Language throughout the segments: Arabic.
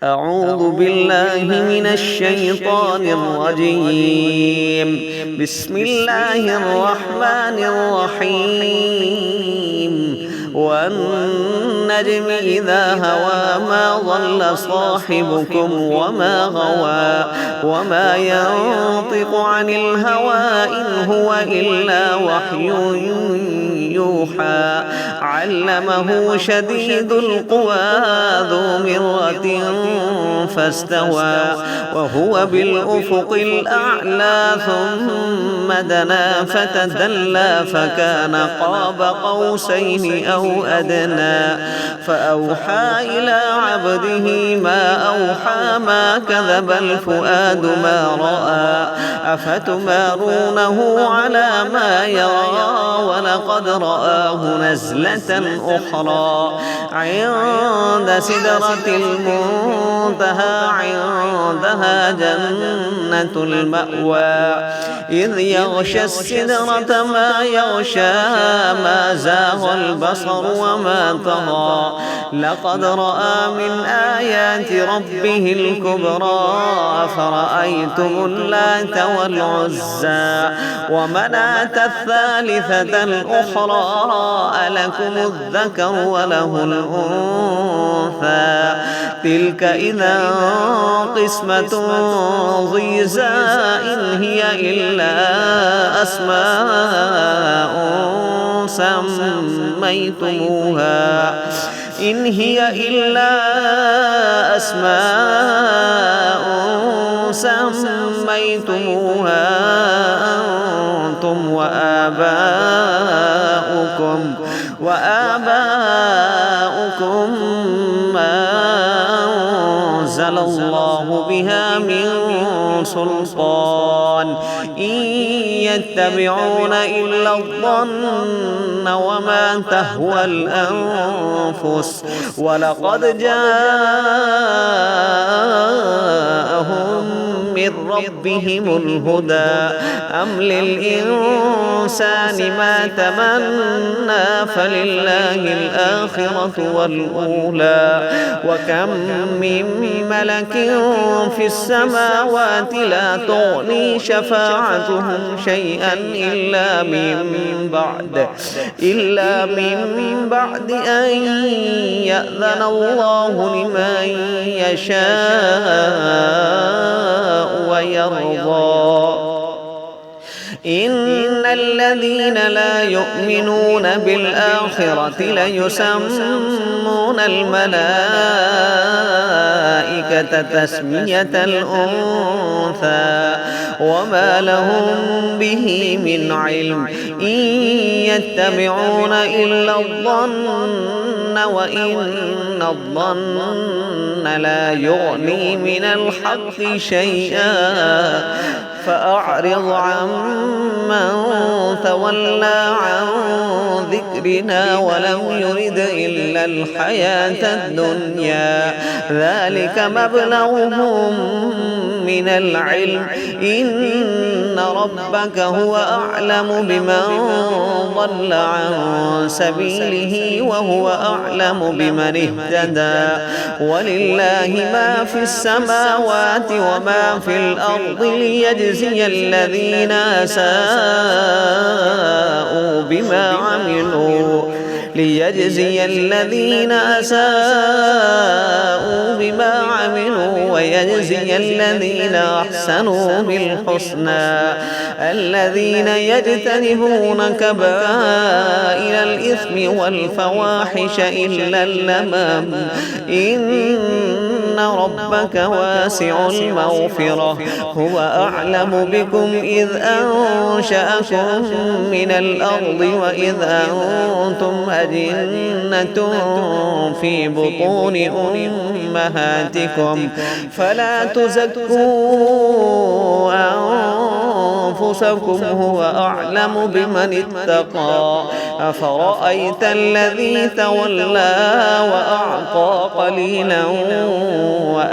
أعوذ بالله من الشيطان الرجيم. بسم الله الرحمن الرحيم. والنجم إذا هوى ما ضل صاحبكم وما غوى وما ينطق عن الهوى إن هو إلا وحي يوحى. علمه شديد القوى ذو مرة فاستوى وهو بالأفق الأعلى ثم دنا فتدلى فكان قاب قوسين أو أدنى فأوحى إلى عبده ما أوحى ما كذب الفؤاد ما رأى أفتمارونه على ما يرى ولقد رآه نزلة أخرى عند سدرة المنتهى عندها جنة المأوى إذ يغشى السدرة ما يغشى ما زاغ البصر وما طغى لقد رأى من آيات ربه الكبرى أفرأيتم اللات والعزى ومناة الثالثة الأخرى ألكم الذكر وله الأنثى تلك إذا قسمة ضيزى إن هي إلا أسماء سميتموها أنتم وآباؤكم ما أنزل الله بها من سلطان إن يتبعون إلا الظن وما تهوى الأنفس ولقد جاءهم من ربهم الهدى أم للإنسان ما تمنى فلله الآخرة والأولى وكم من ملك في السماوات لا تغني شفاعتهم شيئا إلا من بعد أن يأذن الله لمن يشاء ويرضى إن الذين لا يؤمنون بالآخرة ليسمون الملائكة تسمية الأنثى وما لهم به من علم إن يتبعون إلا الظن وإن الظن لا يغني من الحق شيئا فأعرض عمن تولى عن ذكرنا ولم يرد إلا الحياة الدنيا ذلك مبلغهم من العلم إن ربك هو أعلم بمن ضل عن سبيله وهو أعلم بمن اهتدى ولله ما في السماوات وما في الأرض ليجزي الذين أساءوا بما عملوا ويجزي الذين أحسنوا بالحسنى الذين يجتنبون كبائر الإثم والفواحش إلا اللمم إن ربك واسع المغفرة هو أعلم بكم إذ أنشأكم من الأرض وإذ أنتم أجنة في بطون أمهاتكم فلا تزكوا أنفسكم هو أعلم بمن اتقى أفرأيت الذي تولى وأعطى قليلا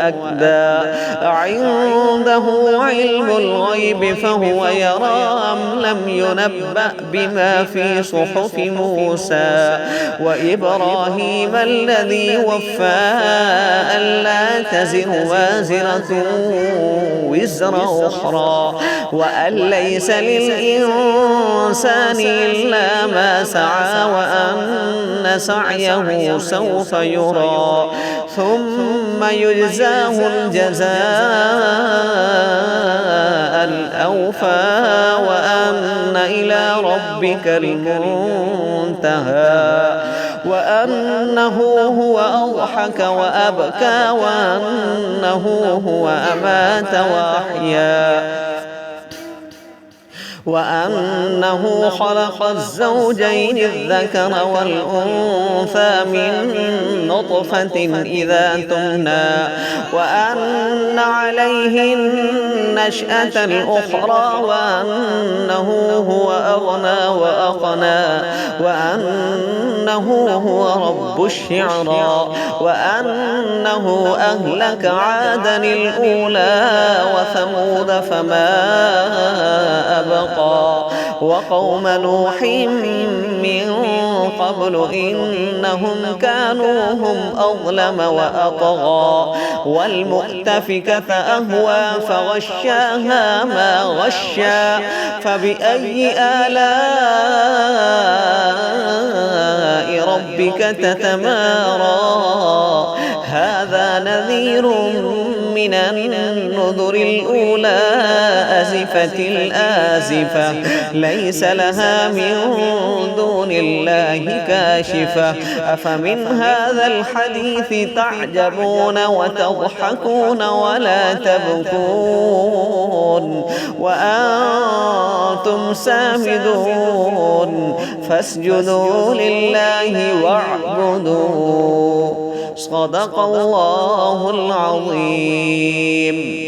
وأكدى عنده علم الغيب فهو يرى أم لم ينبأ بما في صحف موسى وإبراهيم الذي وفى ألا تزر وازرة وزر أخرى وأن ليس للإنسان إلا ما سعى وأن سعيه سوف يرى ثم يجزاه الجزاء الأوفى وأن إلى ربك المنتهى وأنه هو أضحك وأبكى وأنه هو أمات وأحيا وأنه خلق الزوجين الذكر والأنثى من نطفة إذا تمنى وأن عليه النشأة الأخرى وأنه هو أغنى وأقنى وأنه هو رب الشعرى وأنه أهلك عادا الأولى وثمود فما أبقى وقوم نوح من قبل إنهم كانوا هم أظلم وأطغى والمؤتفكة أهوى فغشاها ما غشا فبأي آلاء ربك تتمارى هذا نذير من النذر الأولى أزفت الآزفة ليس لها من دون الله كاشفة أفمن هذا الحديث تعجبون وتضحكون ولا تبكون وأنتم سامدون فاسجدوا لله واعبدوا صدق الله العظيم.